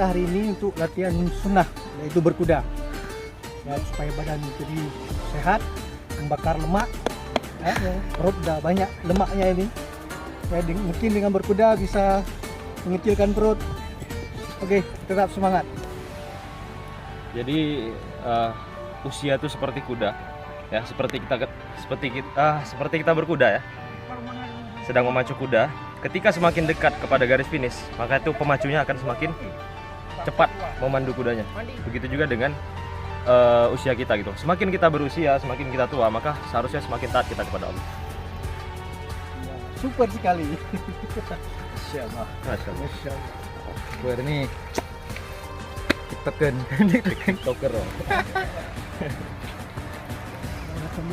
kita hari ini untuk latihan sunnah, yaitu berkuda. Ya, supaya badan jadi sehat, membakar lemak. Ya, perut udah banyak lemaknya ini. Ya, mungkin dengan berkuda bisa mengecilkan perut. Oke, tetap semangat. Jadi usia itu seperti kuda, ya seperti kita berkuda ya, sedang memacu kuda. Ketika semakin dekat kepada garis finish, maka itu pemacunya akan semakin cepat memandu kudanya. Begitu juga dengan usia kita gitu. Semakin kita berusia, semakin kita tua, maka seharusnya semakin taat kita kepada Allah. Super sekali. Masya Allah. Masya Allah. Gue ini TikToker. TikToker. Macam